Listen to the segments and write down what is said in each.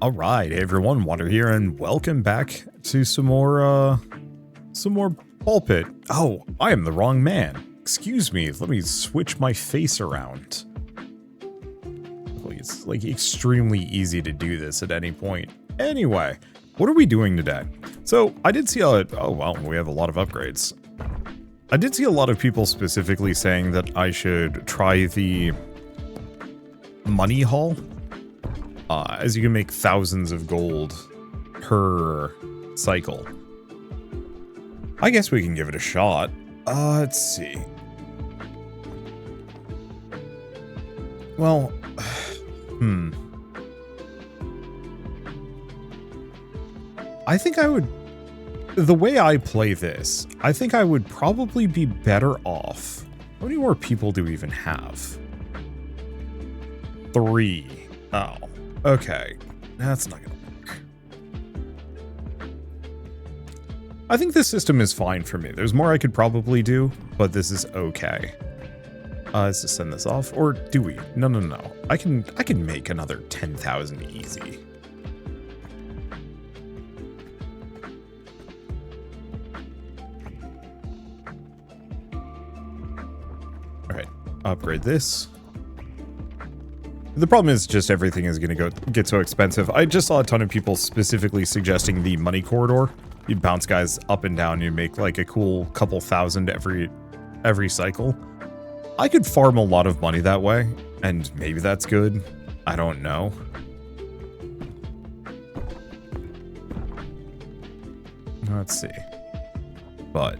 Alright, hey everyone, Wander here, and welcome back to some more pulpit. Oh, I am the wrong man. Excuse me, let me switch my face around. It's like extremely easy to do this at any point. Anyway, what are we doing today? So, I did see oh well, we have a lot of upgrades. I did see a lot of people specifically saying that I should try the money haul. As you can make thousands of gold per cycle. I guess we can give it a shot. Let's see. Well, I think I would, the way I play this, I think I would probably be better off. How many more people do we even have? 3. Oh. Okay, that's not gonna work. I think this system is fine for me. There's more I could probably do, but this is okay. Let's just send this off, or do we? No. I can make another 10,000 easy. All right, upgrade this. The problem is just everything is going to get so expensive. I just saw a ton of people specifically suggesting the money corridor. You bounce guys up and down, you make like a cool couple thousand every cycle. I could farm a lot of money that way, and maybe that's good. I don't know. Let's see. But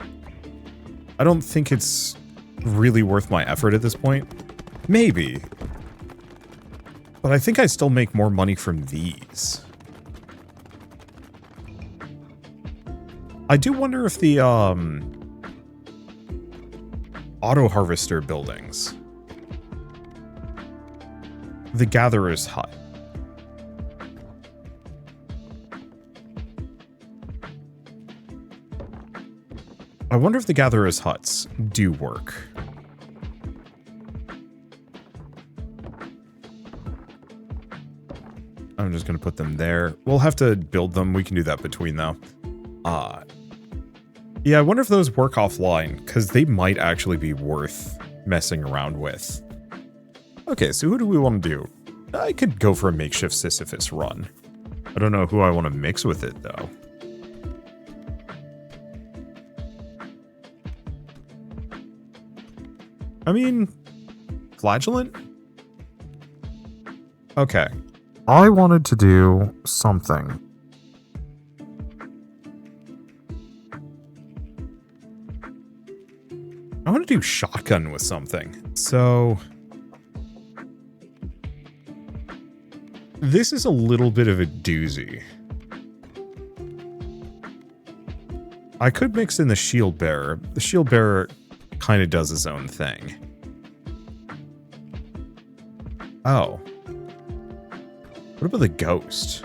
I don't think it's really worth my effort at this point. Maybe. But I think I still make more money from these. I do wonder if the auto harvester buildings, the gatherer's hut. I wonder if the gatherer's huts do work. I'm just going to put them there. We'll have to build them. We can do that between, though. Yeah, I wonder if those work offline, because they might actually be worth messing around with. Okay, so who do we want to do? I could go for a makeshift Sisyphus run. I don't know who I want to mix with it, though. I mean, flagellant? Okay. I wanted to do something. I want to do shotgun with something. So this is a little bit of a doozy. I could mix in the shield bearer. The shield bearer kind of does his own thing. Oh. What about the ghost?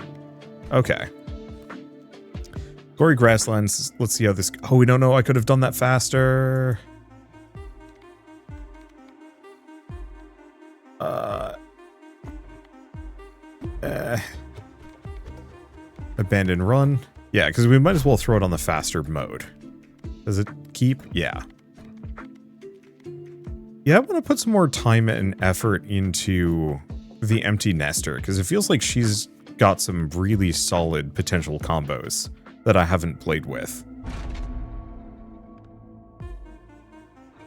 Okay. Gory grasslands. Let's see how this... Oh, we don't know. I could have done that faster. Abandon run. Yeah, because we might as well throw it on the faster mode. Does it keep? Yeah. Yeah, I want to put some more time and effort into the empty nester, because it feels like she's got some really solid potential combos that I haven't played with.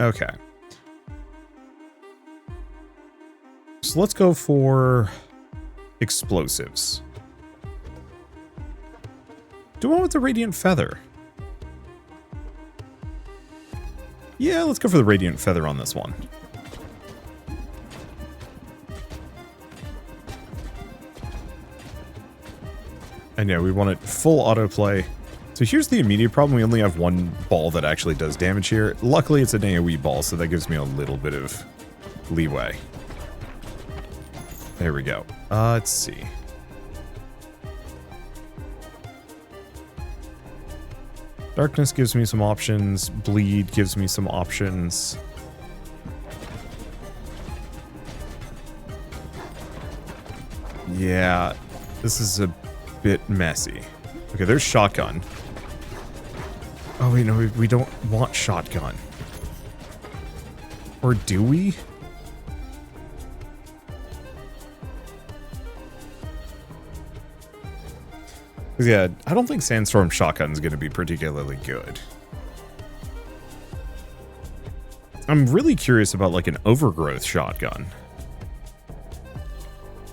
Okay. So let's go for explosives. Do one with the radiant feather. Yeah, let's go for the radiant feather on this one. And yeah, we want it full autoplay. So here's the immediate problem. We only have one ball that actually does damage here. Luckily, it's an AoE ball, so that gives me a little bit of leeway. There we go. Let's see. Darkness gives me some options. Bleed gives me some options. Yeah. This is a bit messy. Okay, there's shotgun. Oh, wait, no, we don't want shotgun. Or do we? Yeah, I don't think Sandstorm Shotgun is going to be particularly good. I'm really curious about like an Overgrowth Shotgun.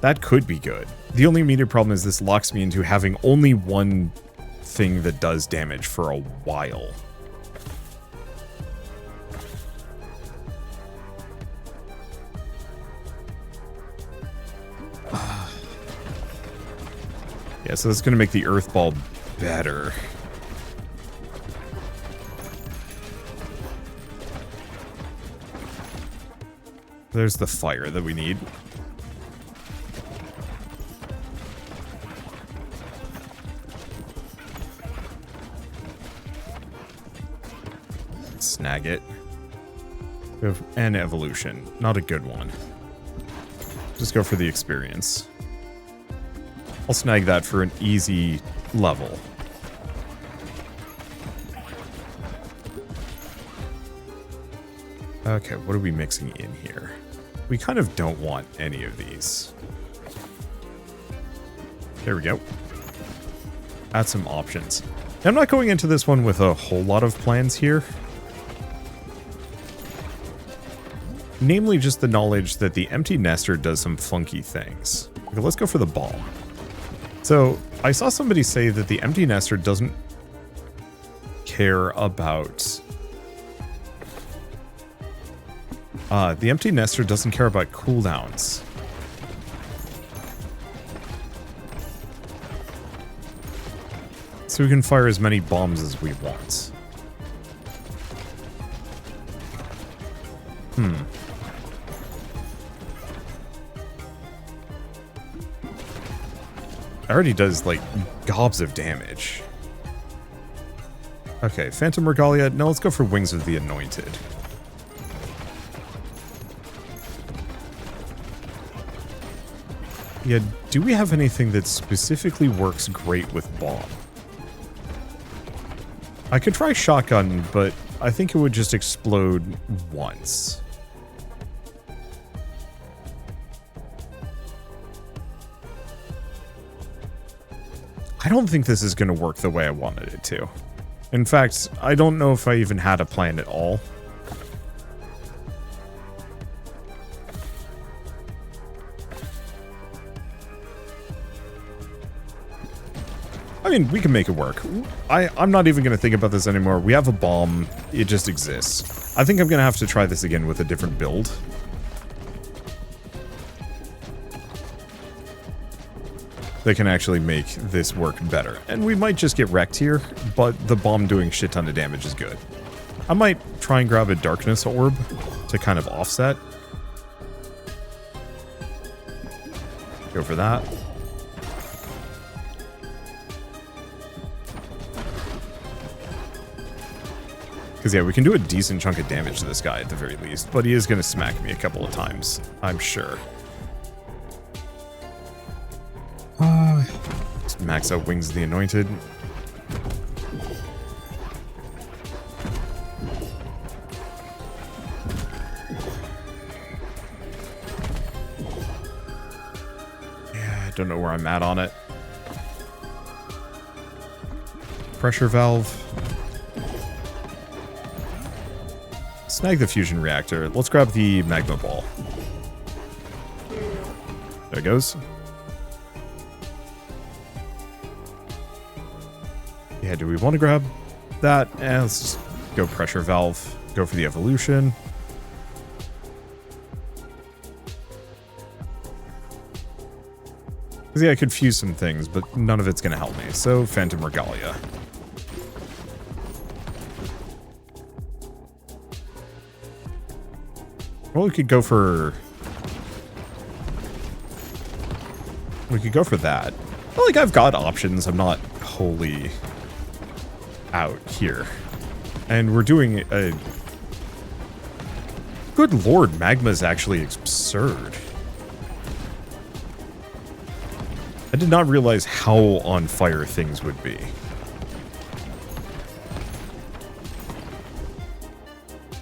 That could be good. The only immediate problem is this locks me into having only one thing that does damage for a while. Yeah, so that's going to make the Earth Ball better. There's the fire that we need. Snag it. We have an evolution. Not a good one. Just go for the experience. I'll snag that for an easy level. Okay, what are we mixing in here? We kind of don't want any of these. There we go. Add some options. I'm not going into this one with a whole lot of plans here. Namely, just the knowledge that the Empty Nester does some funky things. Okay, let's go for the bomb. So, I saw somebody say that the Empty Nester doesn't care about... the Empty Nester doesn't care about cooldowns. So we can fire as many bombs as we want. It already does, like, gobs of damage. Okay, Phantom Regalia. No, let's go for Wings of the Anointed. Yeah, do we have anything that specifically works great with bomb? I could try shotgun, but I think it would just explode once. I don't think this is going to work the way I wanted it to. In fact, I don't know if I even had a plan at all. I mean, we can make it work. I'm not even going to think about this anymore. We have a bomb. It just exists. I think I'm going to have to try this again with a different build. That can actually make this work better. And we might just get wrecked here, but the bomb doing shit ton of damage is good. I might try and grab a Darkness Orb to kind of offset. Go for that. Because, yeah, we can do a decent chunk of damage to this guy at the very least, but he is going to smack me a couple of times, I'm sure. Let's max out Wings of the Anointed. Yeah, I don't know where I'm at on it. Pressure Valve. Snag the fusion reactor. Let's grab the magma ball. There it goes. Yeah, do we want to grab that? Let's just go pressure valve. Go for the evolution. Because, yeah, I could fuse some things, but none of it's going to help me. So, Phantom Regalia. Well, we could go for... We could go for that. Well, like, I've got options. I'm not wholly out here. And we're doing a... Good lord, magma is actually absurd. I did not realize how on fire things would be.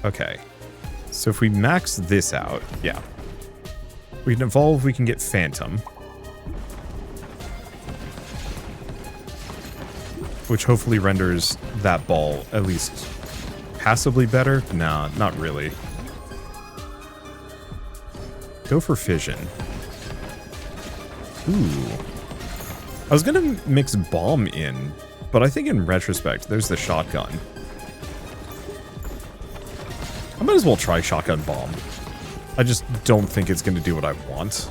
Okay. So if we max this out, yeah. We can evolve, we can get Phantom. Which hopefully renders that ball at least passably better. Nah, not really. Go for Fission. Ooh. I was gonna mix Bomb in, but I think in retrospect, there's the Shotgun. I might as well try Shotgun Bomb. I just don't think it's gonna do what I want.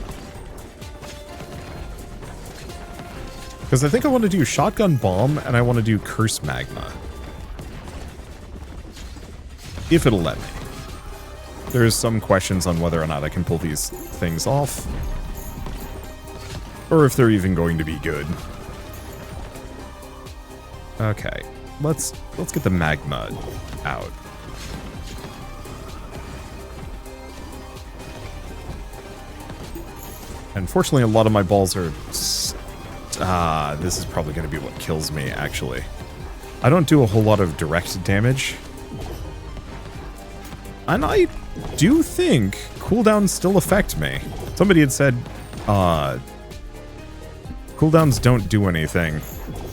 Because I think I want to do Shotgun Bomb, and I want to do Curse Magma. If it'll let me. There's some questions on whether or not I can pull these things off. Or if they're even going to be good. Okay. Let's get the magma out. Unfortunately, a lot of my balls are... this is probably going to be what kills me, actually. I don't do a whole lot of direct damage. And I do think cooldowns still affect me. Somebody had said, cooldowns don't do anything.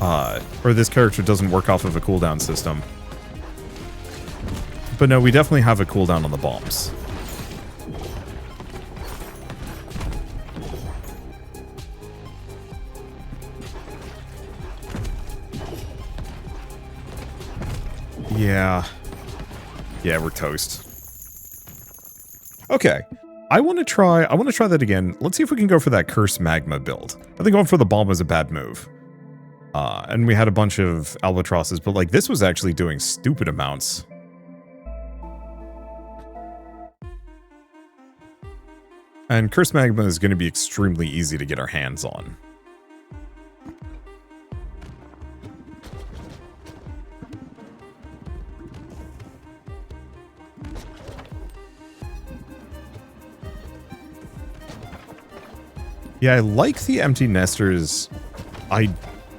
Or this character doesn't work off of a cooldown system. But no, we definitely have a cooldown on the bombs. Yeah. Yeah, we're toast. Okay. I want to try that again. Let's see if we can go for that Curse Magma build. I think going for the bomb was a bad move. And we had a bunch of albatrosses, but like this was actually doing stupid amounts. And Curse Magma is going to be extremely easy to get our hands on. Yeah, I like the empty nesters.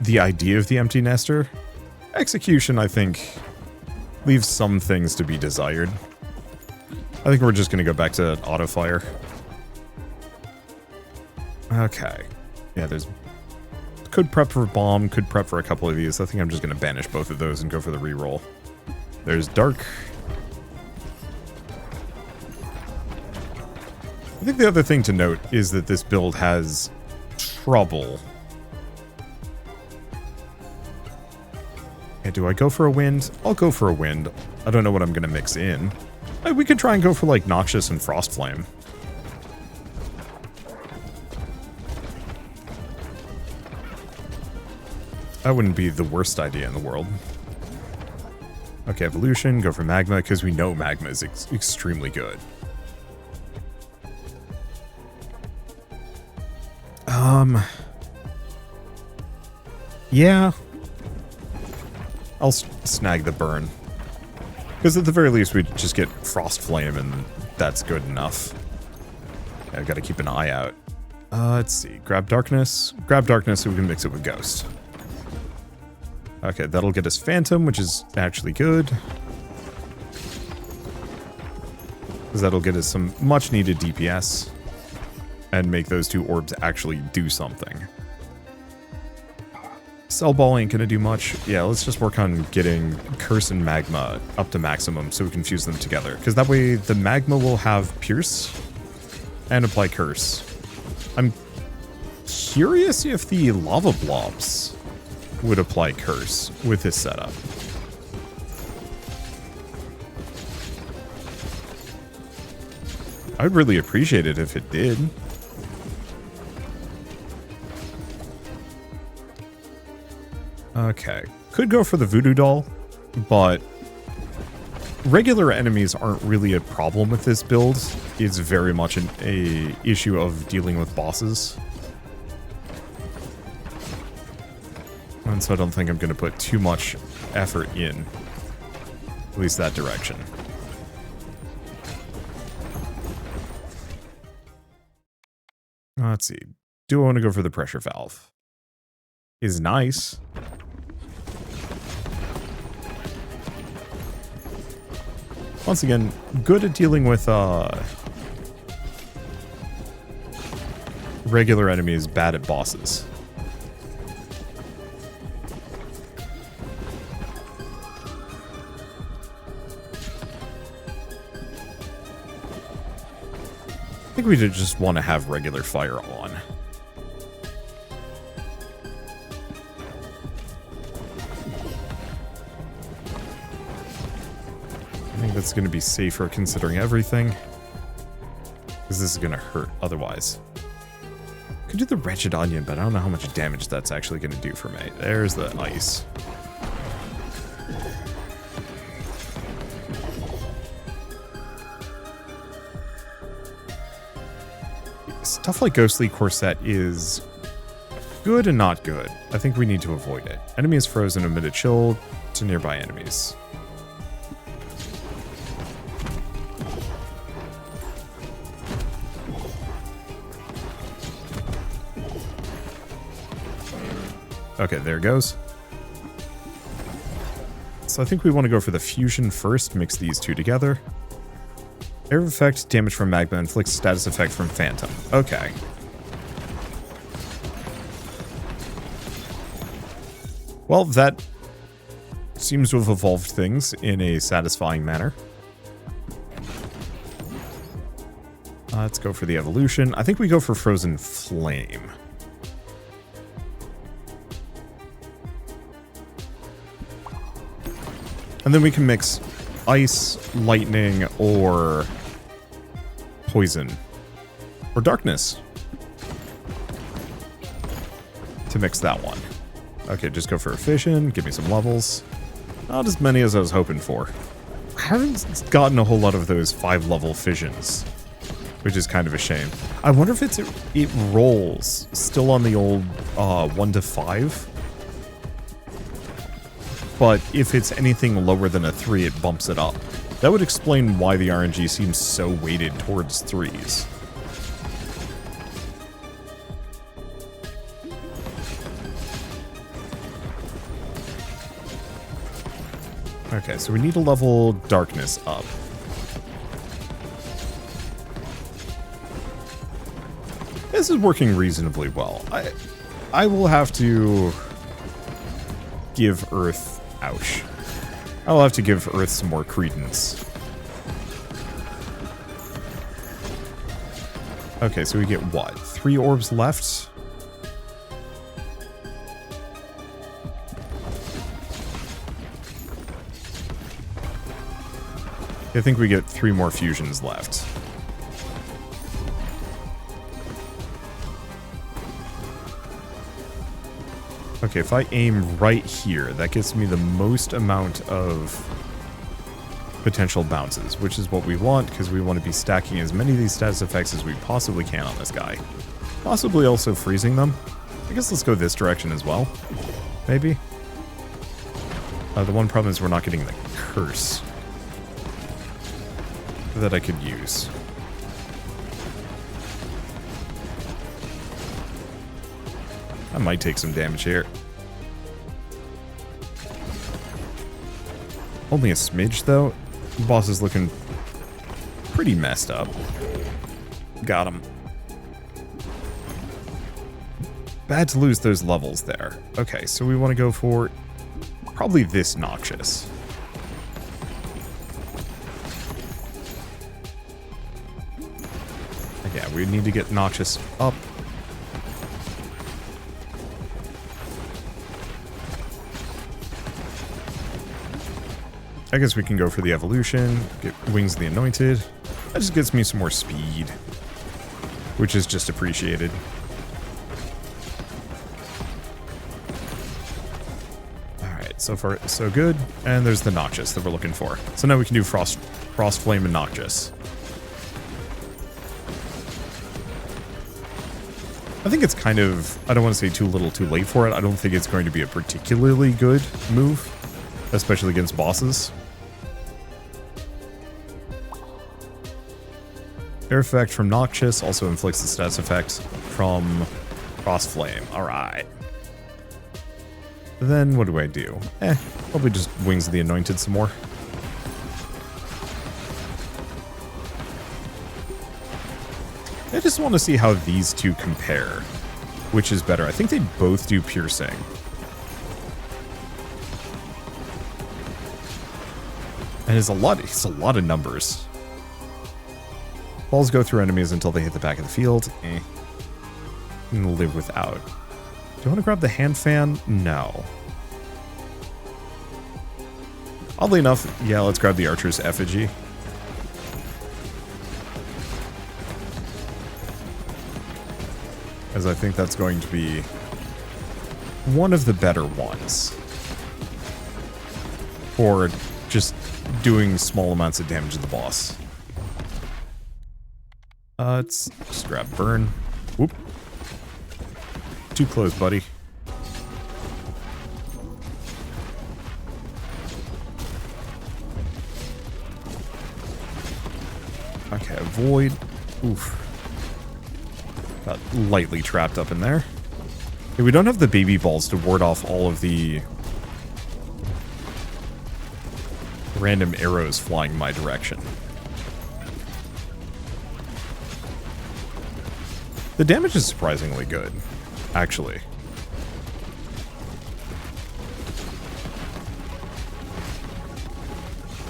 The idea of the empty nester. Execution, I think, leaves some things to be desired. I think we're just going to go back to auto fire. Okay. Yeah, there's... Could prep for bomb, could prep for a couple of these. I think I'm just going to banish both of those and go for the reroll. There's dark. I think the other thing to note is that this build has trouble. Yeah, do I go for a wind? I'll go for a wind. I don't know what I'm going to mix in. We could try and go for like Noxious and Frostflame. That wouldn't be the worst idea in the world. Okay, Evolution, go for Magma, because we know Magma is extremely good. Yeah. I'll snag the burn. Because at the very least, we just get Frostflame, and that's good enough. Yeah, I've got to keep an eye out. Let's see. Grab Darkness. Grab Darkness so we can mix it with Ghost. Okay, that'll get us Phantom, which is actually good. Because that'll get us some much-needed DPS. And make those two orbs actually do something. Cell Ball ain't gonna do much. Yeah, let's just work on getting Curse and Magma up to maximum so we can fuse them together. Because that way the Magma will have Pierce and apply Curse. I'm curious if the Lava Blobs would apply Curse with this setup. I'd really appreciate it if it did. Okay. Could go for the Voodoo Doll, but regular enemies aren't really a problem with this build. It's very much an issue of dealing with bosses. And so I don't think I'm going to put too much effort in, at least that direction. Let's see. Do I want to go for the pressure valve? is nice. Once again, good at dealing with regular enemies, bad at bosses. I think we just want to have regular fire on. I think that's going to be safer considering everything. Because this is going to hurt otherwise. Could do the Wretched Onion, but I don't know how much damage that's actually going to do for me. There's the ice. Stuff like Ghostly Corset is good and not good. I think we need to avoid it. Enemy is frozen, emit a chill to nearby enemies. Okay, there it goes. So I think we want to go for the fusion first, mix these two together. Air effect, damage from magma, inflicts status effect from phantom. Okay. Well, that seems to have evolved things in a satisfying manner. Let's go for the evolution. I think we go for Frozen Flame. And then we can mix ice, lightning, or poison, or darkness to mix that one. Okay, just go for a fission, give me some levels. Not as many as I was hoping for. I haven't gotten a whole lot of those 5-level fissions, which is kind of a shame. I wonder if it rolls still on the old 1 to 5. But if it's anything lower than a 3, it bumps it up. That would explain why the RNG seems so weighted towards 3s. Okay, so we need to level darkness up. This is working reasonably well. I will have to give Earth... Ouch. I'll have to give Earth some more credence. Okay, so we get what? 3 orbs left? I think we get 3 more fusions left. Okay, if I aim right here, that gets me the most amount of potential bounces, which is what we want, because we want to be stacking as many of these status effects as we possibly can on this guy. Possibly also freezing them. I guess let's go this direction as well. Maybe. The one problem is we're not getting the curse that I could use. I might take some damage here. Only a smidge, though. The boss is looking pretty messed up. Got him. Bad to lose those levels there. Okay, so we want to go for probably this Noxious. Yeah, we need to get Noxious up. I guess we can go for the evolution, get Wings of the Anointed. That just gets me some more speed, which is just appreciated. Alright, so far so good. And there's the Noxious that we're looking for. So now we can do Frost Flame and Noxious. I think it's kind of, I don't want to say too little too late for it. I don't think it's going to be a particularly good move, especially against bosses. Air effect from Noxious also inflicts the status effect from Frost Flame. Alright. Then what do? Probably just Wings of the Anointed some more. I just want to see how these two compare. Which is better? I think they both do piercing. And it's a lot of numbers. Balls go through enemies until they hit the back of the field. And live without. Do you want to grab the hand fan? No. Oddly enough, yeah, let's grab the archer's effigy. As I think that's going to be one of the better ones. For just doing small amounts of damage to the boss. Let's just grab burn. Whoop. Too close, buddy. Okay, avoid. Oof. Got lightly trapped up in there. Okay, we don't have the baby balls to ward off all of the random arrows flying my direction. The damage is surprisingly good, actually.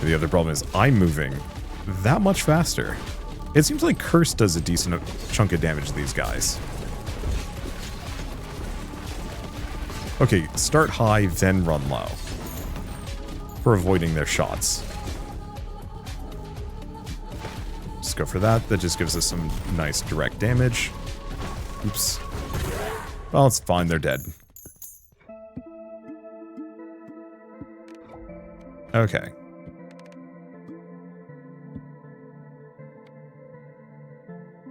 The other problem is I'm moving that much faster. It seems like Curse does a decent chunk of damage to these guys. Okay, start high, then run low. For avoiding their shots. Just go for that. That just gives us some nice direct damage. Oops. Well, it's fine. They're dead. Okay.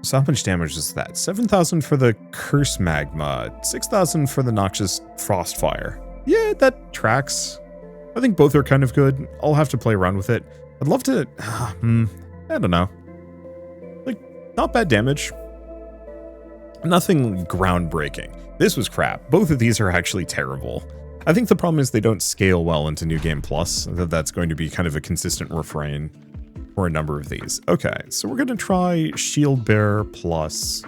So how much damage is that? 7,000 for the Curse Magma. 6,000 for the Noxious Frostfire. Yeah, that tracks. I think both are kind of good. I'll have to play around with it. I'd love to... I don't know. Like, not bad damage. Nothing groundbreaking. This was crap. Both of these are actually terrible. I think the problem is they don't scale well into New Game Plus. That's going to be kind of a consistent refrain for a number of these. Okay, so we're going to try Shield Bearer plus...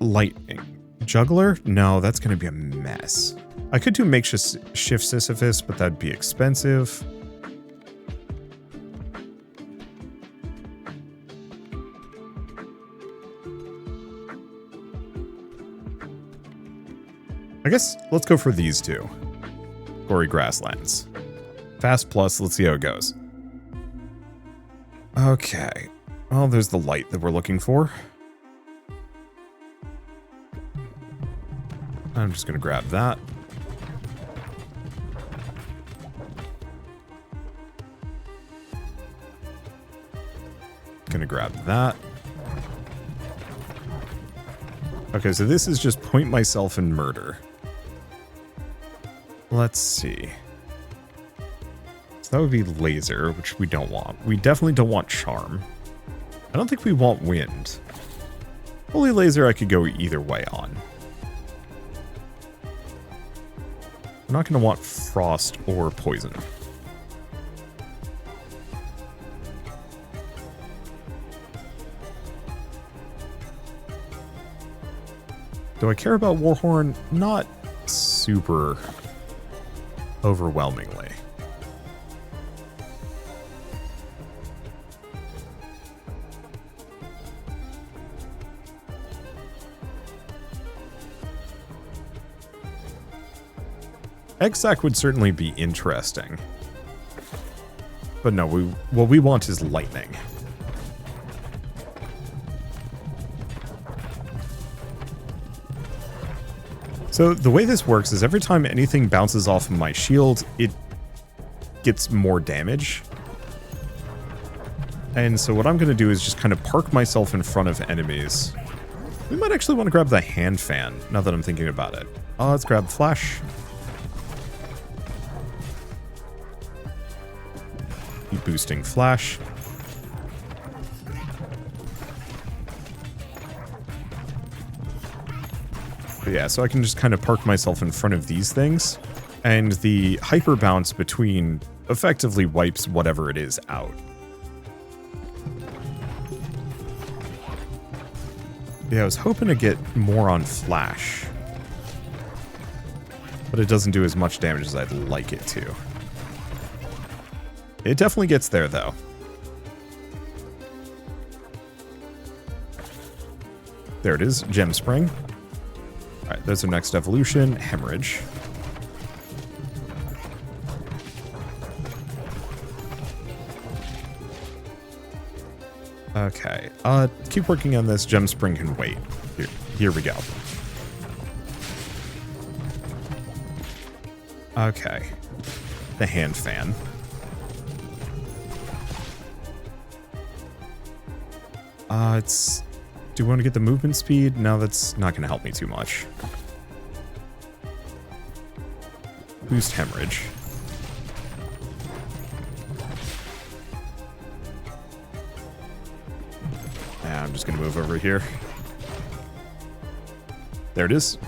Lightning. Juggler? No, that's going to be a mess. I could do Makeshift Sisyphus, but that'd be expensive. I guess let's go for these two. Gory Grasslands. Fast plus, let's see how it goes. Okay. Well, there's the light that we're looking for. I'm just going to grab that. Gonna grab that. Okay, so this is just point myself and murder. Let's see. So that would be laser, which we don't want. We definitely don't want charm. I don't think we want wind. Holy laser I could go either way on. We're not going to want frost or poison. Do I care about Warhorn? Not super overwhelmingly. Egg-sack would certainly be interesting. But no, what we want is lightning. So the way this works is every time anything bounces off of my shield, it gets more damage. And so what I'm going to do is just kind of park myself in front of enemies. We might actually want to grab the hand fan, now that I'm thinking about it. Let's grab Flash. boosting flash. But yeah, so I can just kind of park myself in front of these things, and the hyper bounce between effectively wipes whatever it is out. Yeah, I was hoping to get more on flash, but it doesn't do as much damage as I'd like it to. It definitely gets there, though. There it is, Gem Spring. Alright, there's our next evolution, Hemorrhage. Okay, keep working on this. Gem Spring can wait. Here we go. Okay. The hand fan. Do we want to get the movement speed? No, that's not going to help me too much. Boost Hemorrhage. I'm just going to move over here. There it is.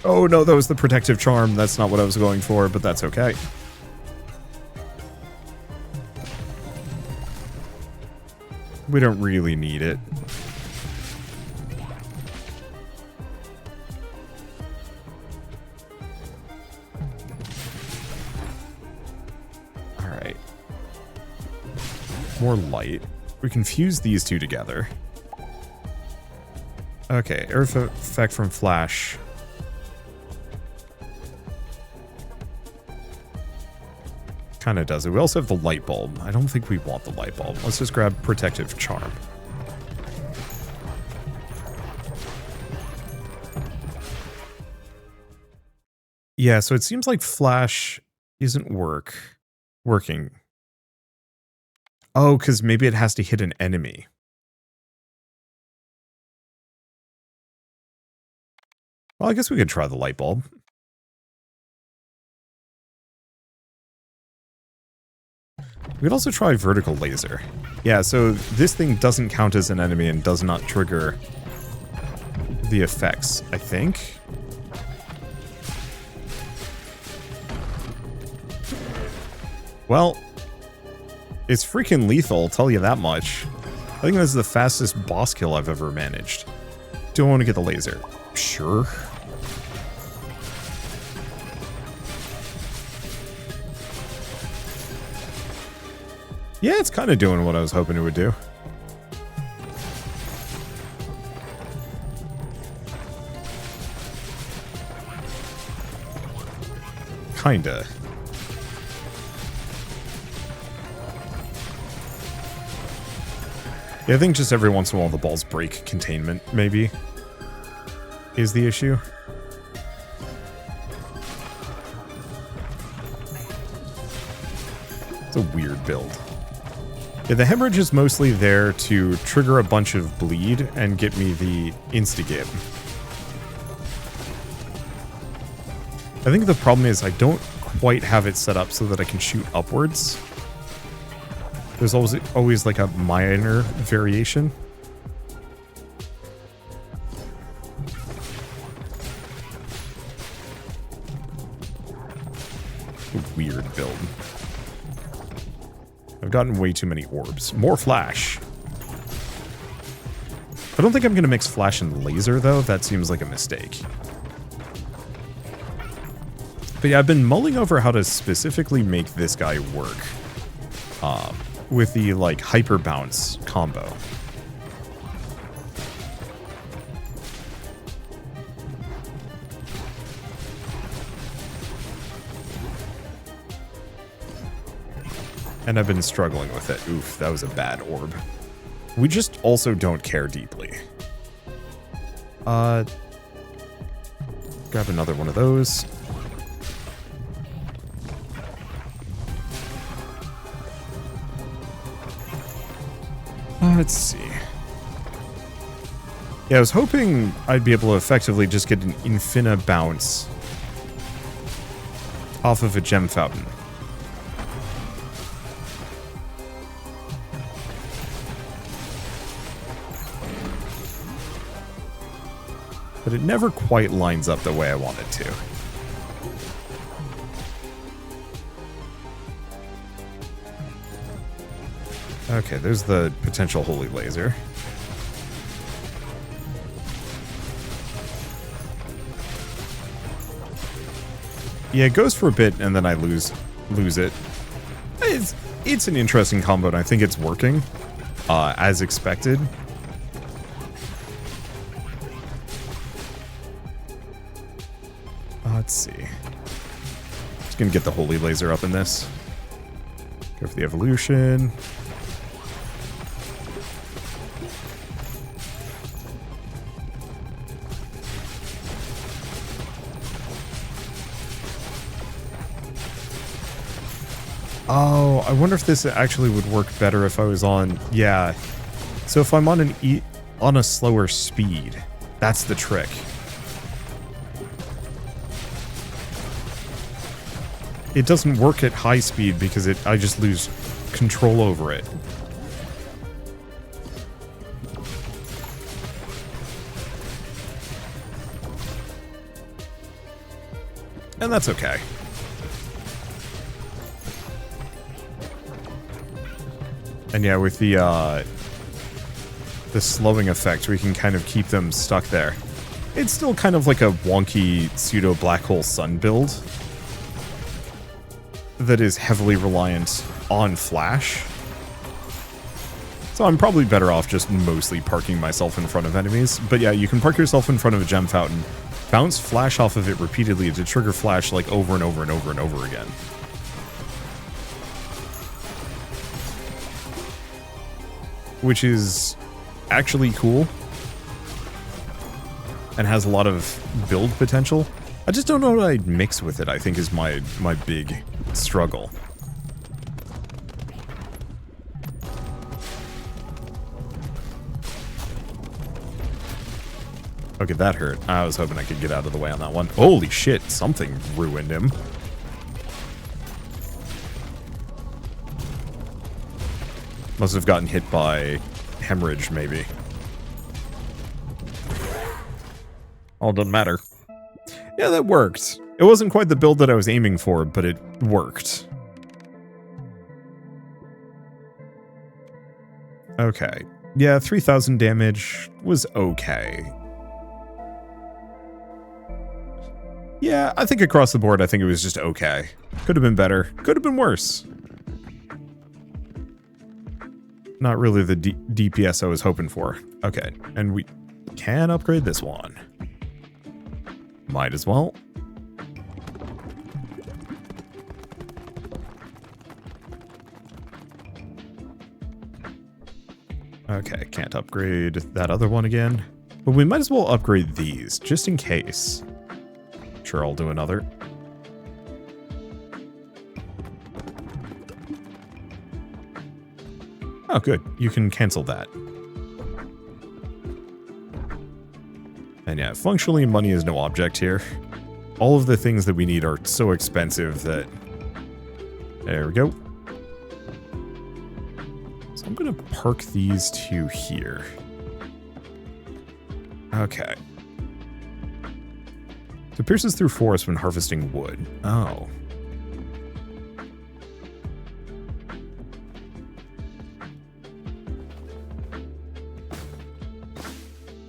Oh no, that was the protective charm. That's not what I was going for, but that's okay. We don't really need it. Alright. More light. We can fuse these two together. Okay, Earth effect from Flash. Kind of does it. We also have the light bulb. I don't think we want the light bulb. Let's just grab Protective Charm. Yeah, so it seems like Flash isn't working. Oh, because maybe it has to hit an enemy. Well, I guess we could try the light bulb. We could also try vertical laser. Yeah, so this thing doesn't count as an enemy and does not trigger the effects, I think. Well, it's freaking lethal, I'll tell you that much. I think this is the fastest boss kill I've ever managed. Do I want to get the laser? Sure. Yeah, it's kind of doing what I was hoping it would do. Kinda. Yeah, I think just every once in a while the balls break containment, maybe, is the issue. It's a weird build. Yeah, the hemorrhage is mostly there to trigger a bunch of bleed and get me the instigate. I think the problem is I don't quite have it set up so that I can shoot upwards. There's always like a minor variation. A weird build. I've gotten way too many orbs. More flash. I don't think I'm going to mix flash and laser, though. That seems like a mistake. But yeah, I've been mulling over how to specifically make this guy work. With the, like, hyper bounce combo. And I've been struggling with it. Oof, that was a bad orb. We just also don't care deeply. Grab another one of those. Let's see. Yeah, I was hoping I'd be able to effectively just get an Infina bounce off of a gem fountain. but it never quite lines up the way I want it to. Okay, there's the potential holy laser. Yeah, it goes for a bit and then I lose it. It's an interesting combo and I think it's working as expected. Let's see. Just gonna get the holy laser up in this. Go for the evolution. Oh, I wonder if this actually would work better if I was on... Yeah. So if I'm on on a slower speed, that's the trick. It doesn't work at high speed because I just lose control over it. And that's okay. And yeah, with the slowing effect, we can kind of keep them stuck there. It's still kind of like a wonky pseudo black hole sun build that is heavily reliant on flash. So I'm probably better off just mostly parking myself in front of enemies. But yeah, you can park yourself in front of a gem fountain, bounce flash off of it repeatedly to trigger flash like over and over and over and over again. Which is actually cool and has a lot of build potential. I just don't know what I'd mix with it, I think is my big struggle. Okay, that hurt. I was hoping I could get out of the way on that one. Holy shit, something ruined him. Must have gotten hit by hemorrhage, maybe. All doesn't matter. Yeah, that worked. It wasn't quite the build that I was aiming for, but it worked. Okay. Yeah, 3,000 damage was okay. Yeah, I think across the board, I think it was just okay. Could have been better. Could have been worse. Not really the DPS I was hoping for. Okay, and we can upgrade this one. Might as well. Okay, can't upgrade that other one again. But we might as well upgrade these, just in case. Sure, I'll do another. Oh, good. You can cancel that. And yeah, functionally, money is no object here. All of the things that we need are so expensive that... There we go. So I'm going to park these two here. Okay. So pierces through forest when harvesting wood. Oh.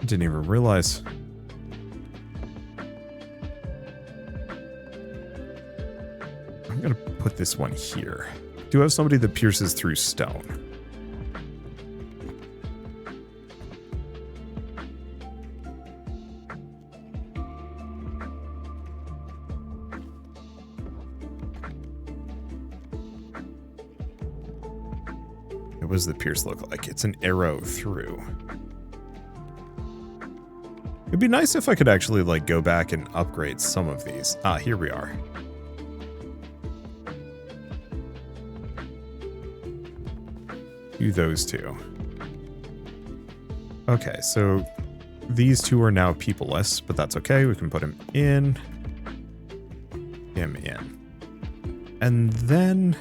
Didn't even realize. I'm gonna put this one here. Do have somebody that pierces through stone. What does the pierce look like? It's an arrow through. It'd be nice if I could actually, like, go back and upgrade some of these. Ah, here we are. Do those two. Okay, so these two are now people-less, but that's okay. We can put him in. Him in. And then...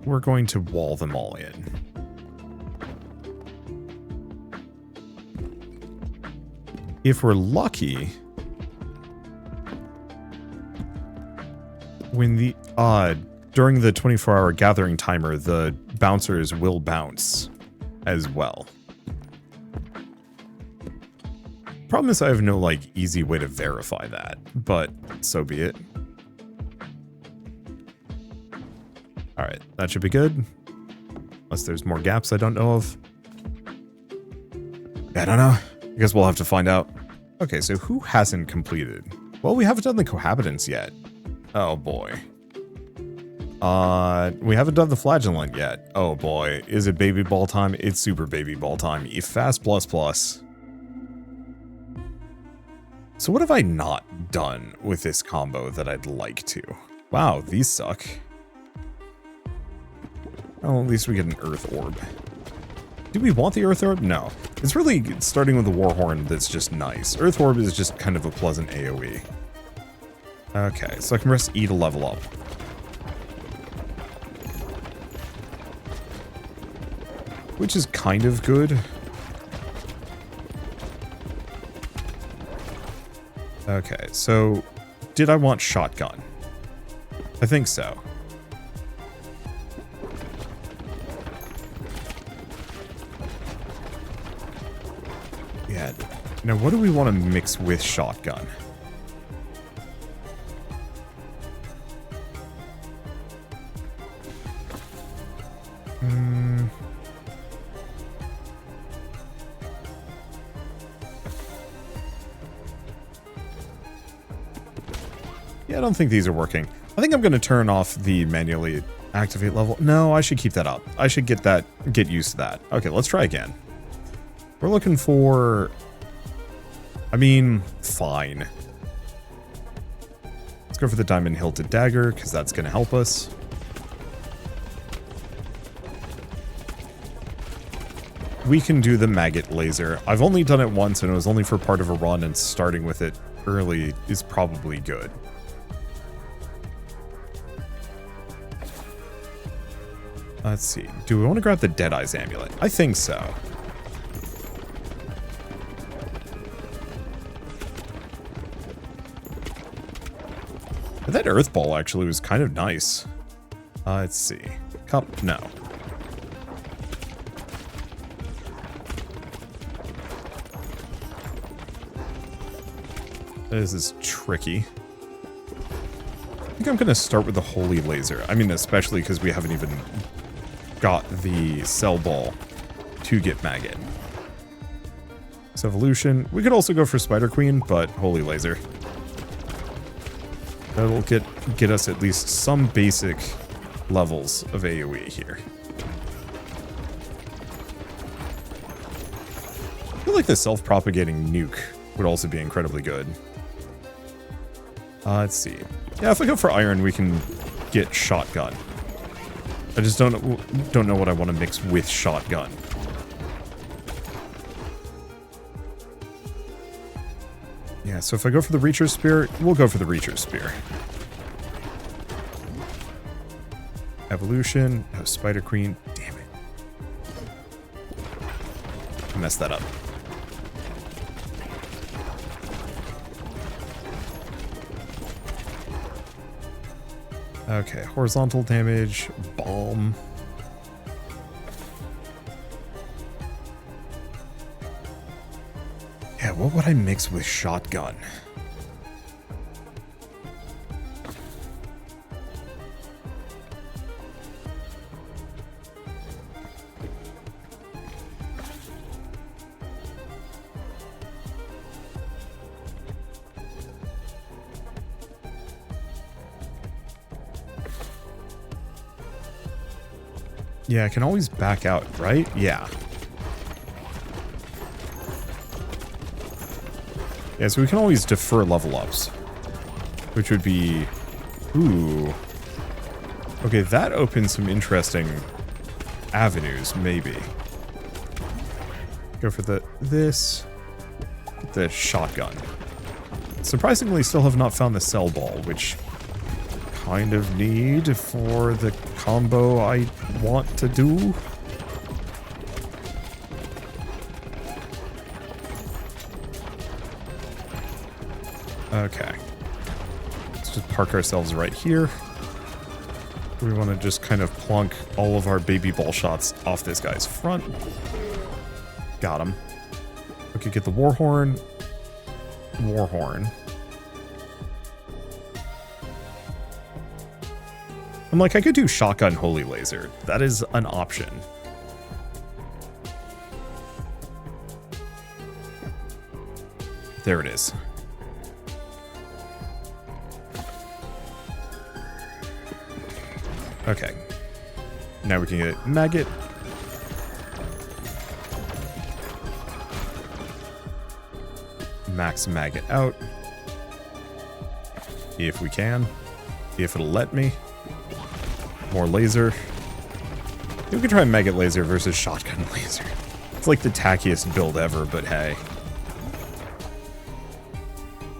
we're going to wall them all in. if we're lucky, when the during the 24-hour gathering timer, the bouncers will bounce as well. Problem is I have no like easy way to verify that, but so be it. Alright, that should be good. Unless there's more gaps I don't know of. I don't know. I guess we'll have to find out. Okay, so who hasn't completed? Well, we haven't done the cohabitants yet. Oh boy. We haven't done the flagellant yet. Oh boy. Is it baby ball time? It's super baby ball time. Fast plus plus. So what have I not done with this combo that I'd like to? Wow, these suck. Well, at least we get an Earth Orb. Do we want the Earth Orb? No. It's really starting with the Warhorn that's just nice. Earth Orb is just kind of a pleasant AoE. Okay, so I can press E to level up. Which is kind of good. Okay, so did I want shotgun? I think so. Yeah. Now, what do we want to mix with shotgun? Yeah, I don't think these are working. I think I'm going to turn off the manually activate level. No, I should keep that up. I should get used to that. Okay, let's try again. We're looking for... I mean, fine. Let's go for the diamond hilted dagger, because that's going to help us. We can do the maggot laser. I've only done it once, and it was only for part of a run, and starting with it early is probably good. Let's see. Do we want to grab the Deadeye's amulet? I think so. But that earth ball actually was kind of nice. Let's see. Cup? No. This is tricky. I think I'm going to start with the holy laser. I mean, especially because we haven't even got the cell ball to get maggot. So evolution. We could also go for Spider Queen, but holy laser. That'll get us at least some basic levels of AoE here. I feel like the self-propagating nuke would also be incredibly good. Let's see. Yeah, if I go for iron, we can get shotgun. I just don't know what I want to mix with shotgun. Yeah, so if I go for the Reacher's Spear, we'll go for the Reacher's Spear. Evolution. Oh, Spider Queen. Damn it. I messed that up. Okay, horizontal damage, bomb. Yeah, what would I mix with shotgun? Yeah, I can always back out, right? Yeah. Yeah, so we can always defer level ups. Which would be... Ooh. Okay, that opens some interesting avenues, maybe. Go for this. Get the shotgun. Surprisingly, still have not found the cell ball, which... kind of need for the combo I want to do. Okay. Let's just park ourselves right here. We want to just kind of plunk all of our baby ball shots off this guy's front. Got him. We could get the Warhorn. Warhorn. I'm like, I could do shotgun holy laser. That is an option. There it is. Okay. Now we can get maggot. Max maggot out. If we can. If it'll let me. More laser. We could try maggot laser versus shotgun laser. It's like the tackiest build ever, but hey.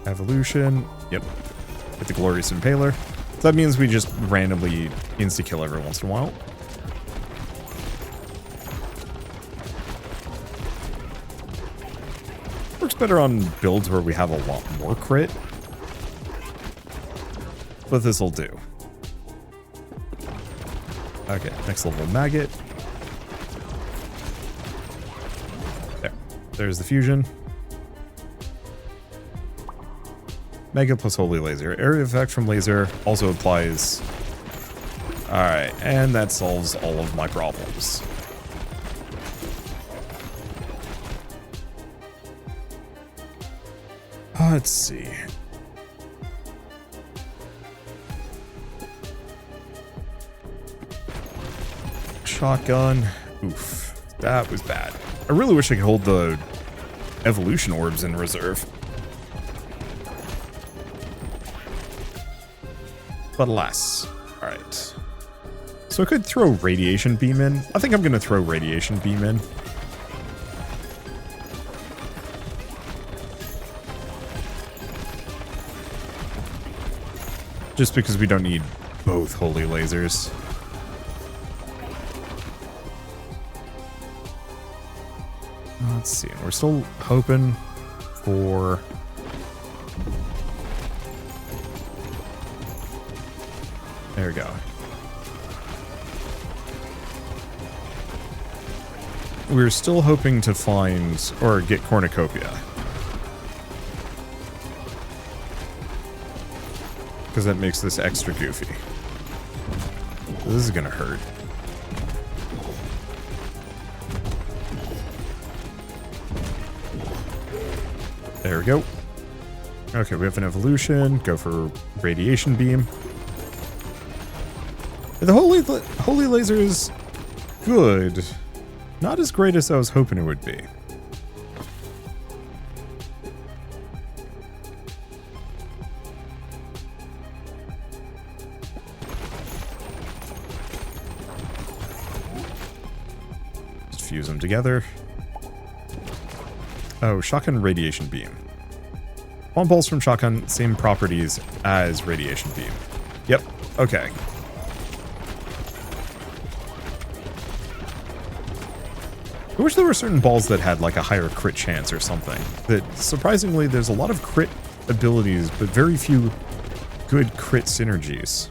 Evolution. Yep. Get the glorious impaler. So that means we just randomly insta-kill every once in a while. Works better on builds where we have a lot more crit. But this'll do. Okay, next level maggot. There. There's the fusion. Maggot plus holy laser. Area effect from laser also applies. Alright, and that solves all of my problems. Let's see. Shotgun. Oof. That was bad. I really wish I could hold the evolution orbs in reserve. But alas. Alright. So I could throw radiation beam in. I think I'm going to throw radiation beam in. Just because we don't need both holy lasers. Let's see. We're still hoping for... There we go. We're still hoping to find or get cornucopia. Because that makes this extra goofy. This is gonna hurt. There we go. Okay, we have an evolution. Go for radiation beam. The holy laser is good. Not as great as I was hoping it would be. Just fuse them together. Oh, shotgun radiation beam. One pulse from shotgun, same properties as radiation beam. Yep, okay. I wish there were certain balls that had like a higher crit chance or something. That surprisingly, there's a lot of crit abilities, but very few good crit synergies.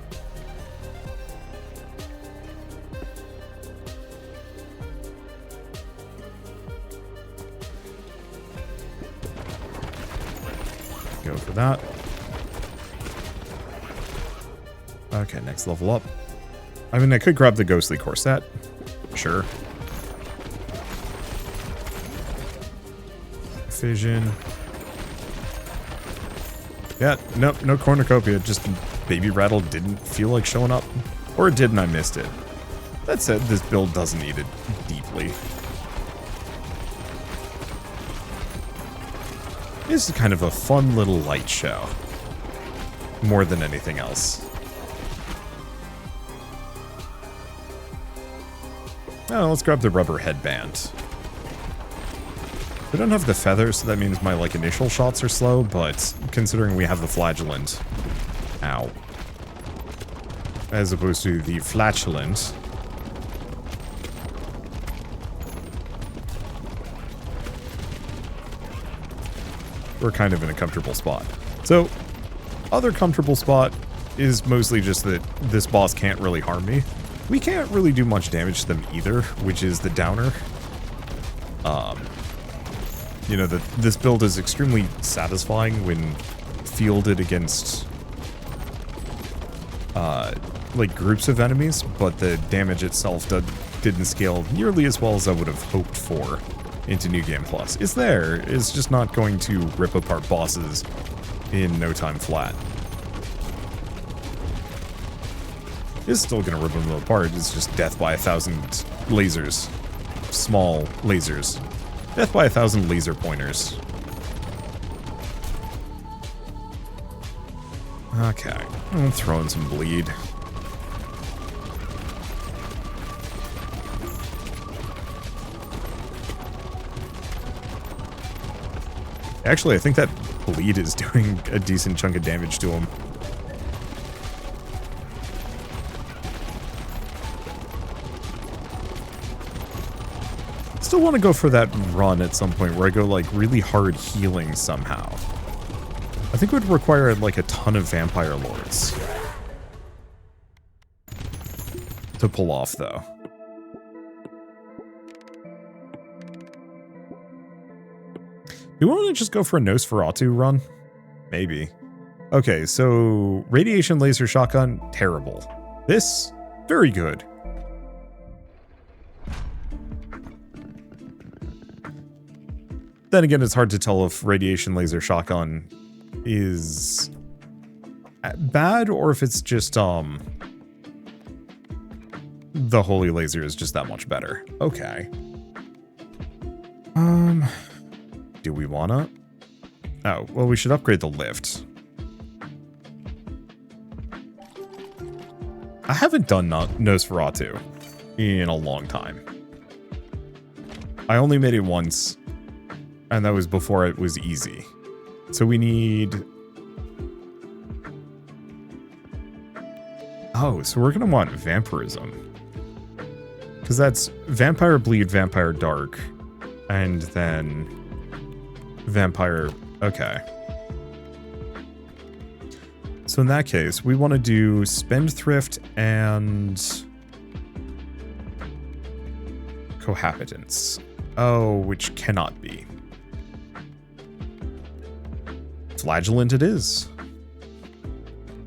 Go for that. Okay, next level up. I mean, I could grab the ghostly corset. Sure. Fission. Yeah, nope, no cornucopia. Just baby rattle didn't feel like showing up. Or it did and I missed it. That said, this build doesn't need it deeply. This is kind of a fun little light show. More than anything else. Oh, let's grab the rubber headband. We don't have the feather, so that means my, like, initial shots are slow, but considering we have the flagellant... Ow. As opposed to the flatulent... We're kind of in a comfortable spot. So, other comfortable spot is mostly just that this boss can't really harm me. We can't really do much damage to them either, which is the downer. You know, this build is extremely satisfying when fielded against, like, groups of enemies, but the damage itself didn't scale nearly as well as I would have hoped for into New Game Plus. It's there, it's just not going to rip apart bosses in no time flat. It's still gonna rip them apart, it's just death by 1,000 lasers. Small lasers. Death by 1,000 laser pointers. Okay, I'm throwing some bleed. Actually, I think that bleed is doing a decent chunk of damage to him. Still want to go for that run at some point where I go like really hard healing somehow. I think it would require like a ton of vampire lords to pull off though. Do we want to just go for a Nosferatu run? Maybe. Okay, so radiation laser shotgun, terrible. This, very good. Then again, it's hard to tell if radiation laser shotgun is bad or if it's just, the holy laser is just that much better. Okay. Do we wanna? Oh, well, we should upgrade the lift. I haven't done Nosferatu in a long time. I only made it once, and that was before it was easy. So we need... Oh, so we're gonna want vampirism. Because that's vampire bleed, vampire dark, and then vampire... Okay. So in that case, we want to do spendthrift and cohabitants. Oh, which cannot be. Flagellant it is.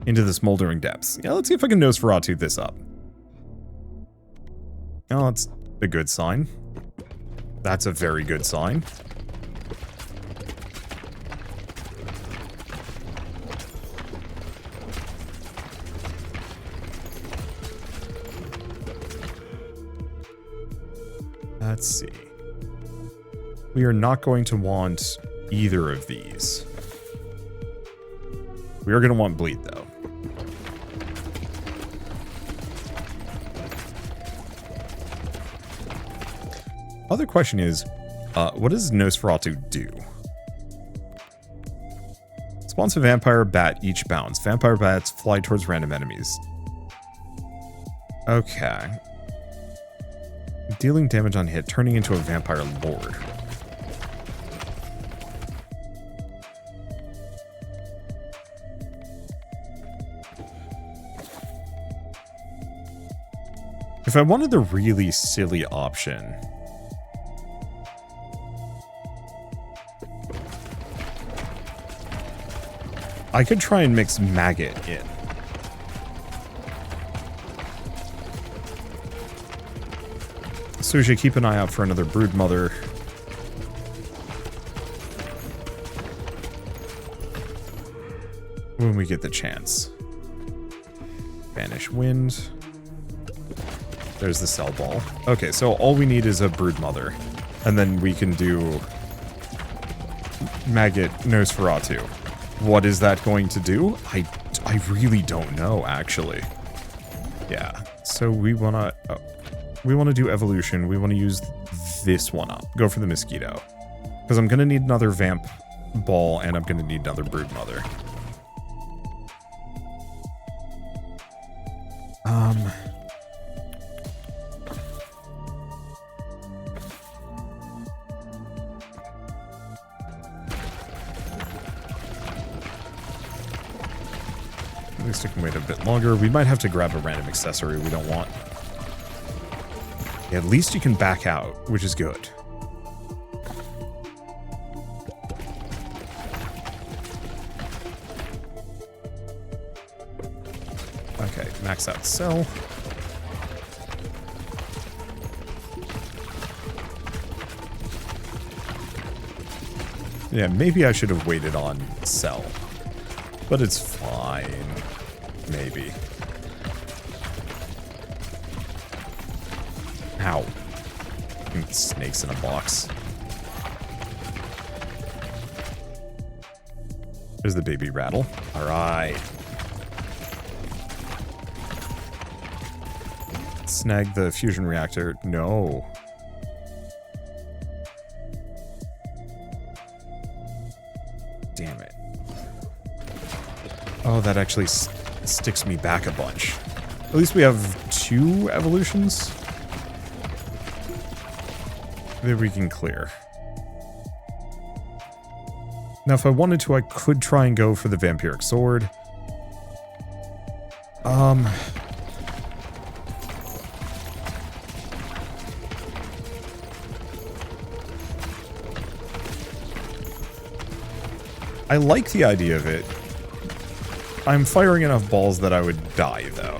Into the smoldering depths. Yeah, let's see if I can Nosferatu this up. Oh, that's a good sign. That's a very good sign. Let's see. We are not going to want either of these. We are going to want bleed, though. Other question is, what does Nosferatu do? Spawns a vampire bat each bounce. Vampire bats fly towards random enemies. Okay. Dealing damage on hit, turning into a vampire lord. If I wanted the really silly option, I could try and mix maggot in. So we should keep an eye out for another broodmother. When we get the chance. Banish wind. There's the cell ball. Okay, so all we need is a broodmother. And then we can do maggot Nosferatu. What is that going to do? I really don't know, actually. Yeah, so we want to... Oh. We want to do evolution. We want to use this one up. Go for the mosquito. Because I'm going to need another vamp ball and I'm going to need another broodmother. least it can wait a bit longer. We might have to grab a random accessory we don't want. Yeah, at least you can back out, which is good. Okay, max out cell. Yeah, maybe I should have waited on cell. But it's fine. Maybe. Ow. Snakes in a box. There's the baby rattle. Alright. Snag the fusion reactor. No. Damn it. Oh, that actually sticks me back a bunch. At least we have 2 evolutions that we can clear. Now, if I wanted to, I could try and go for the vampiric sword. I like the idea of it. I'm firing enough balls that I would die, though.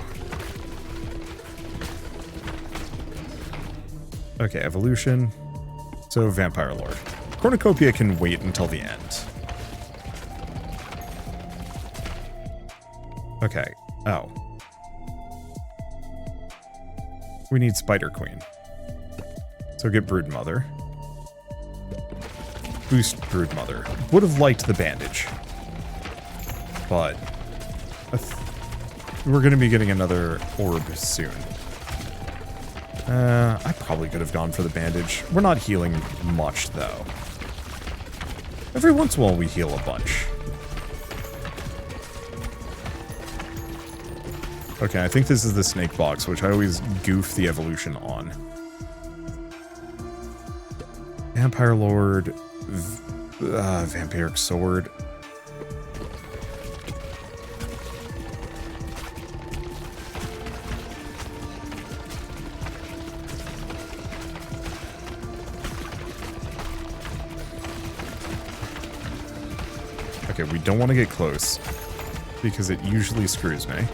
Okay, evolution. So, Vampire Lord. Cornucopia can wait until the end. Okay. Oh. We need Spider Queen. So get Broodmother. Boost Broodmother. Would have liked the bandage. But we're going to be getting another orb soon. I probably could have gone for the bandage. We're not healing much, though. Every once in a while, we heal a bunch. Okay, I think this is the snake box, which I always goof the evolution on. Vampire Lord... Vampiric Sword. Okay, we don't want to get close, because it usually screws me.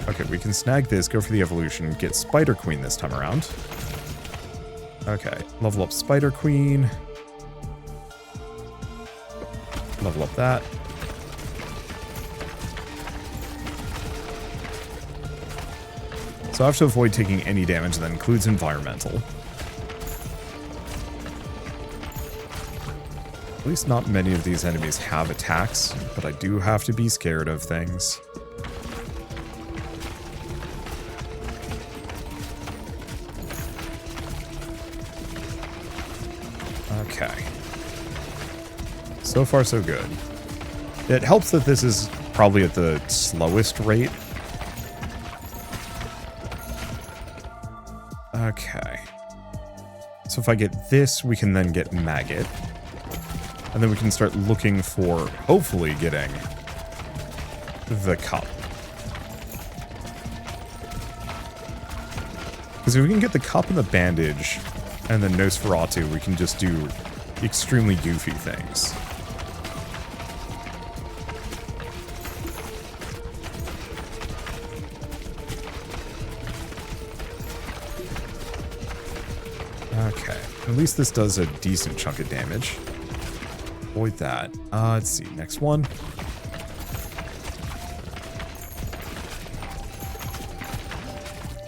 Okay, we can snag this, go for the evolution, get Spider Queen this time around. Okay, level up Spider Queen. Level up that. So I have to avoid taking any damage that includes environmental. At least not many of these enemies have attacks, but I do have to be scared of things. Okay. So far, so good. It helps that this is probably at the slowest rate. Okay. So if I get this, we can then get Maggot. And then we can start looking for, hopefully, getting the cup. Because if we can get the cup and the bandage, and then Nosferatu, we can just do extremely goofy things. Okay, at least this does a decent chunk of damage. Avoid that. Let's see, next one.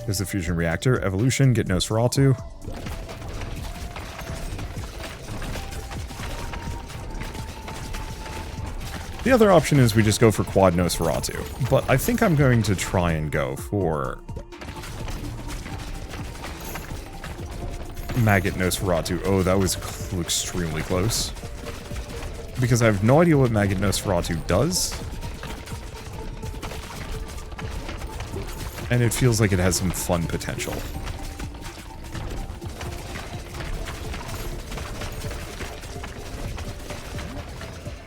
There's the fusion reactor. Evolution, get Nosferatu. The other option is we just go for quad Nosferatu, but I think I'm going to try and go for Maggot Nosferatu. Oh, that was extremely close. Because I have no idea what Maggot Nosferatu does. And it feels like it has some fun potential.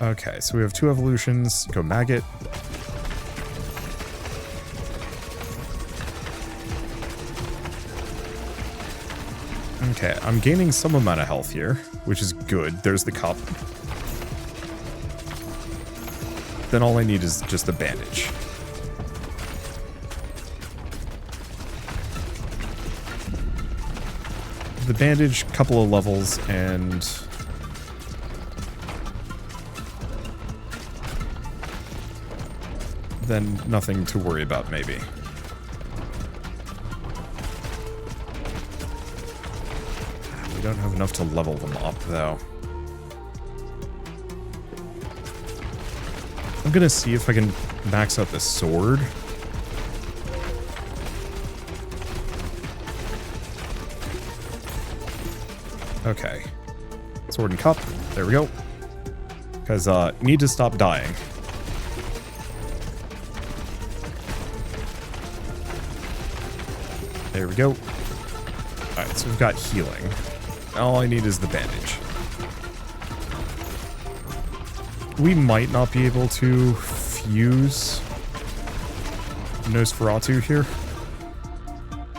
Okay, so we have 2 evolutions. Go Maggot. Okay, I'm gaining some amount of health here, which is good. There's the cup. Then all I need is just the bandage. The bandage, couple of levels, and then nothing to worry about, maybe. We don't have enough to level them up, though. I'm gonna see if I can max out the sword. Okay. Sword and cup. There we go. Because, need to stop dying. There we go. Alright, so we've got healing. All I need is the bandage. We might not be able to fuse Nosferatu here.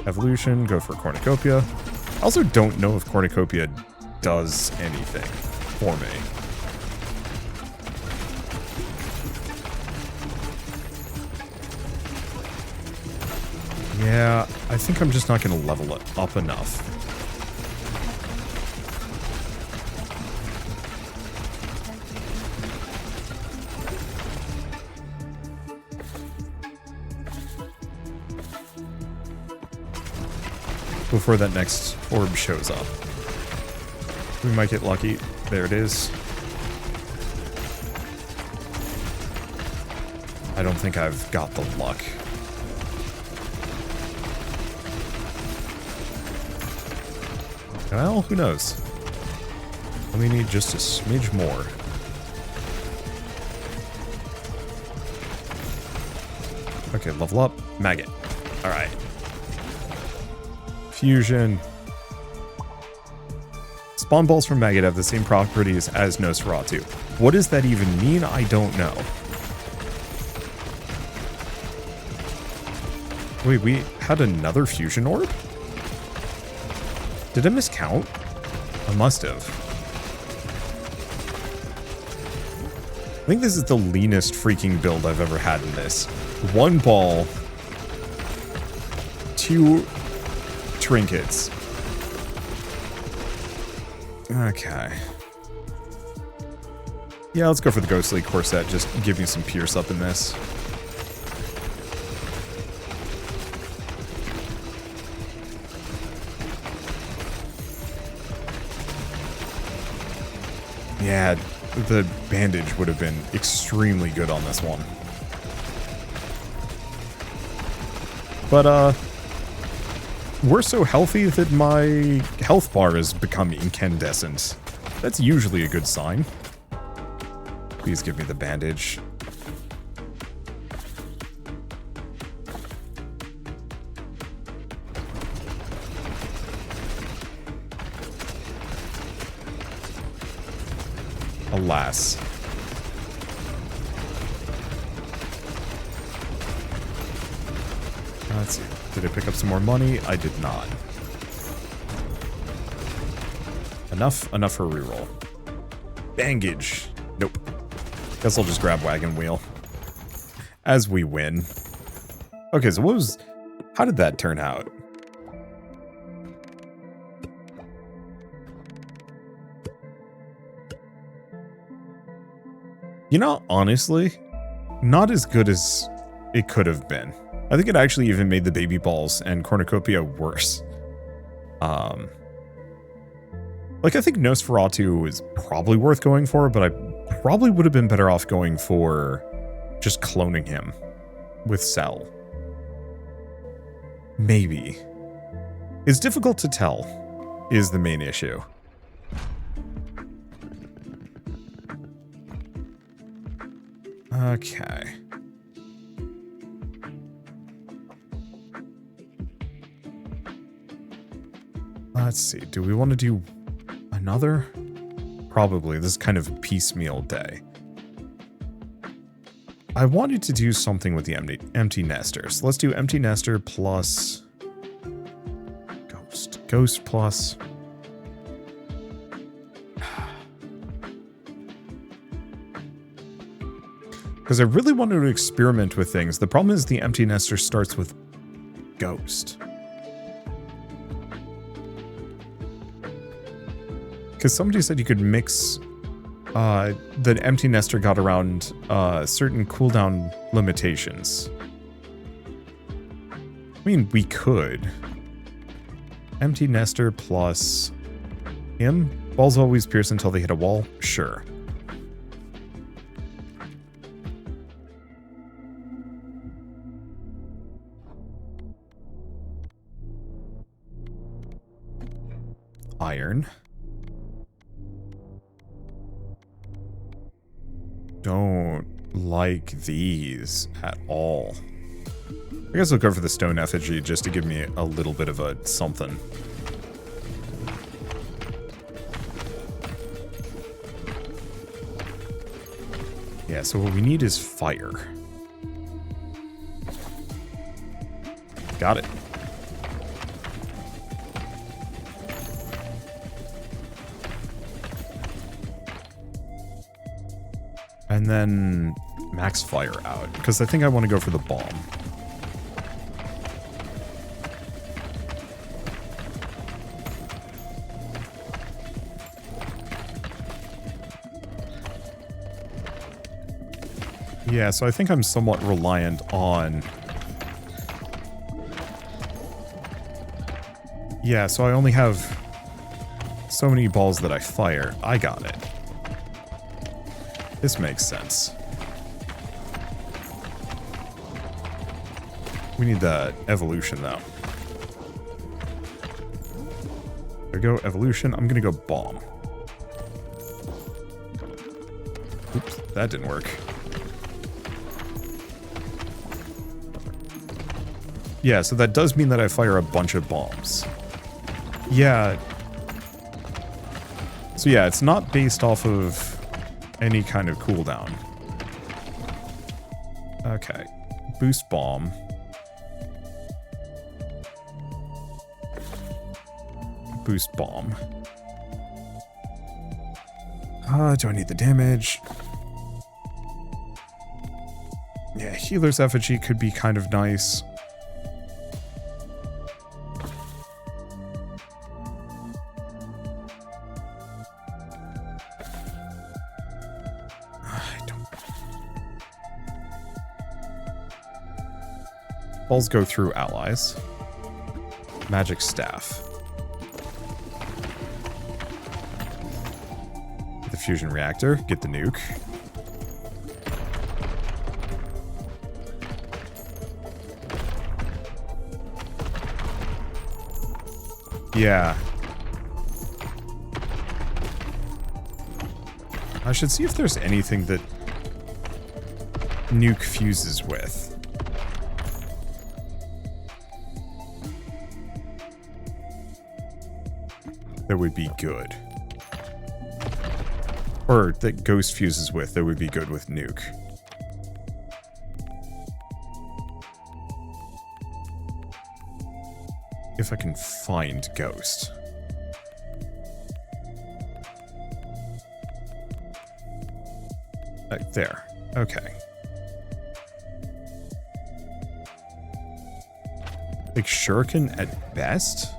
Evolution, go for Cornucopia. I also don't know if Cornucopia does anything for me. Yeah, I think I'm just not going to level it up enough. Before that next orb shows up. We might get lucky. There it is. I don't think I've got the luck. Well, who knows? Let me need just a smidge more. Okay, level up. Maggot. Alright. Fusion. Spawn balls from Maggot have the same properties as Nosferatu. What does that even mean? I don't know. Wait, we had another fusion orb? Did I miscount? I must have. I think this is the leanest freaking build I've ever had in this. One ball, 2 trinkets. Okay. Yeah, let's go for the Ghostly Corset. Just give me some Pierce up in this. Yeah, the bandage would have been extremely good on this one. But, we're so healthy that my health bar has become incandescent. That's usually a good sign. Please give me the bandage. Alas. Let's see. Did I pick up some more money? I did not. Enough for a reroll. Bangage. Nope. Guess I'll just grab Wagon Wheel. As we win. Okay, so how did that turn out? You know, honestly, not as good as it could have been. I think it actually even made the baby balls and cornucopia worse. Like, I think Nosferatu is probably worth going for, but I probably would have been better off going for just cloning him with Cell. Maybe. It's difficult to tell, is the main issue. Okay. Let's see. Do we want to do another? Probably. This is kind of a piecemeal day. I wanted to do something with the empty nester. So let's do empty nester plus ghost. Ghost plus Because I really wanted to experiment with things. The problem is the empty nester starts with ghost. Because somebody said you could mix... the empty nester got around certain cooldown limitations. I mean, we could. Empty nester plus him? Balls always pierce until they hit a wall? Sure. Iron. Don't like these at all. I guess I'll go for the stone effigy just to give me a little bit of a something. Yeah, so what we need is fire. Got it. And then max fire out, because I think I want to go for the bomb. Yeah, so I think I'm somewhat reliant on... Yeah, so I only have so many balls that I fire. I got it. This makes sense. We need the evolution, though. There we go, evolution. I'm gonna go bomb. Oops, that didn't work. Yeah, so that does mean that I fire a bunch of bombs. Yeah. So yeah, it's not based off of any kind of cooldown. Okay. Boost bomb. Boost bomb. Do I need the damage? Yeah, healer's effigy could be kind of nice. Balls go through allies. Magic staff. Get the fusion reactor. Get the nuke. Yeah. I should see if there's anything that nuke fuses with. That would be good. Or that ghost fuses with that would be good with nuke. If I can find ghost. Right there. Okay. Like shuriken at best?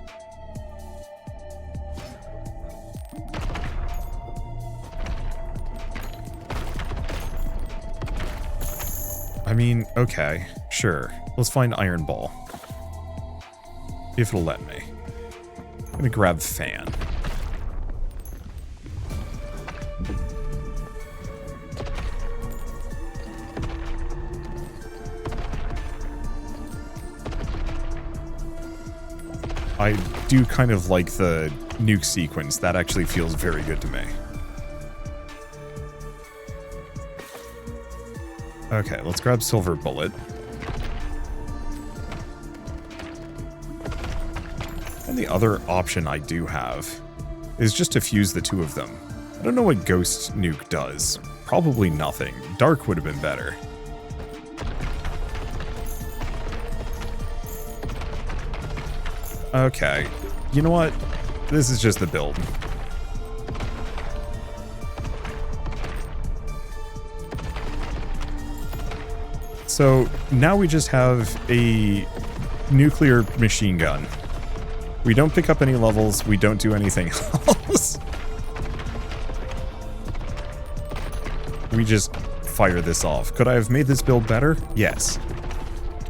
I mean, okay, sure. Let's find Iron Ball. If it'll let me. I'm gonna grab fan. I do kind of like the nuke sequence. That actually feels very good to me. Okay, let's grab Silver Bullet. And the other option I do have is just to fuse the two of them. I don't know what Ghost Nuke does. Probably nothing. Dark would have been better. Okay. You know what? This is just the build. So now we just have a nuclear machine gun. We don't pick up any levels. We don't do anything else. We just fire this off. Could I have made this build better? Yes.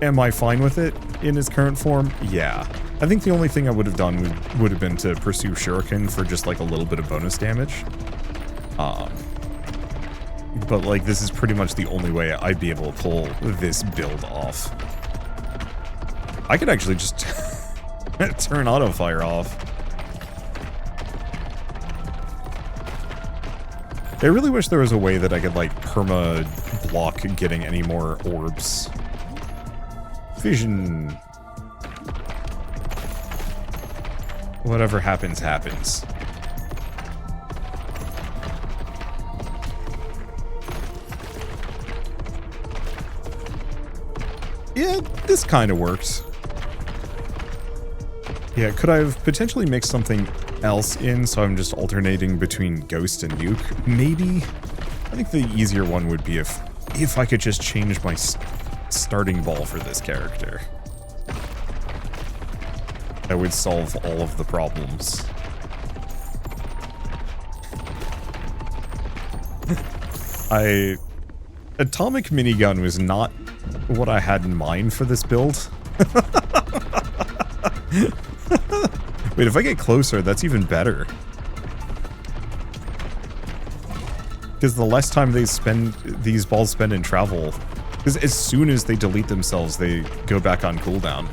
Am I fine with it in its current form? Yeah. I think the only thing I would have done would have been to pursue Shuriken for just like a little bit of bonus damage. But like this is pretty much the only way I'd be able to pull this build off. I could actually just turn auto fire off. I really wish there was a way that I could like perma block getting any more orbs. Vision. Whatever happens, happens. Yeah, this kind of works. Yeah, could I have potentially mixed something else in so I'm just alternating between Ghost and Nuke? Maybe? I think the easier one would be if I could just change my starting ball for this character. That would solve all of the problems. Atomic minigun was not what I had in mind for this build. Wait, if I get closer, that's even better. Because the less time these balls spend in travel, because as soon as they delete themselves, they go back on cooldown.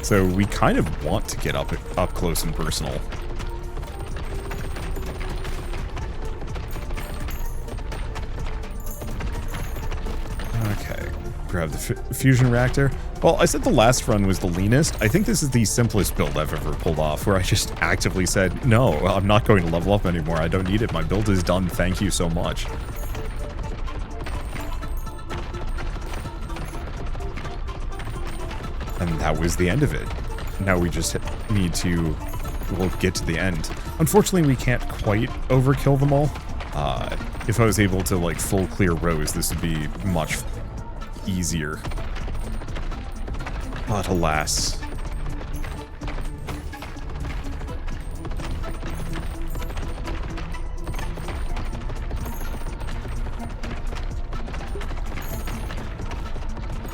So we kind of want to get up close and personal. Okay, grab the fusion reactor. Well, I said the last run was the leanest. I think this is the simplest build I've ever pulled off, where I just actively said, no, I'm not going to level up anymore. I don't need it. My build is done. Thank you so much. And that was the end of it. Now we just need to, well, get to the end. Unfortunately, we can't quite overkill them all. If I was able to, like, full clear rows, this would be much easier. But alas.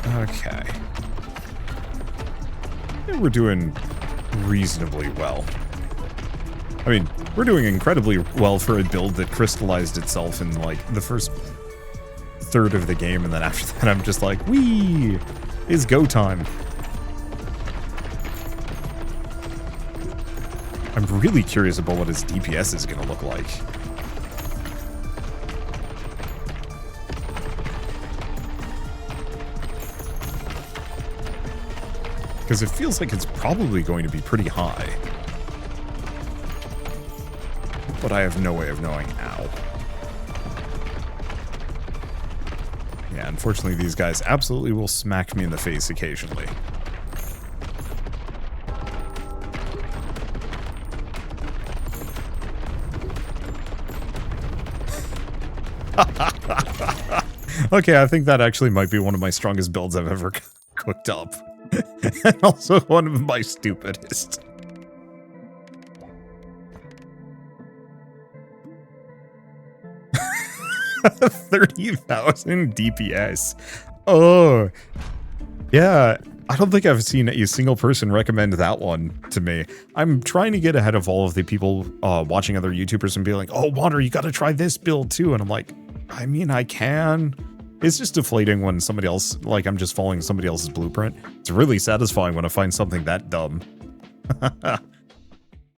Okay. Yeah, we're doing reasonably well. I mean, we're doing incredibly well for a build that crystallized itself in, like, the first third of the game, and then after that I'm just like, whee! It's go time. I'm really curious about what his DPS is going to look like. Because it feels like it's probably going to be pretty high. But I have no way of knowing. Ow. Yeah, unfortunately these guys absolutely will smack me in the face occasionally. Okay, I think that actually might be one of my strongest builds I've ever cooked up. And also one of my stupidest. 30,000 DPS. Oh, yeah. I don't think I've seen a single person recommend that one to me. I'm trying to get ahead of all of the people watching other YouTubers and be like, oh, Wander, you got to try this build too. And I'm like, I mean, I can. It's just deflating when somebody else, like, I'm just following somebody else's blueprint. It's really satisfying when I find something that dumb.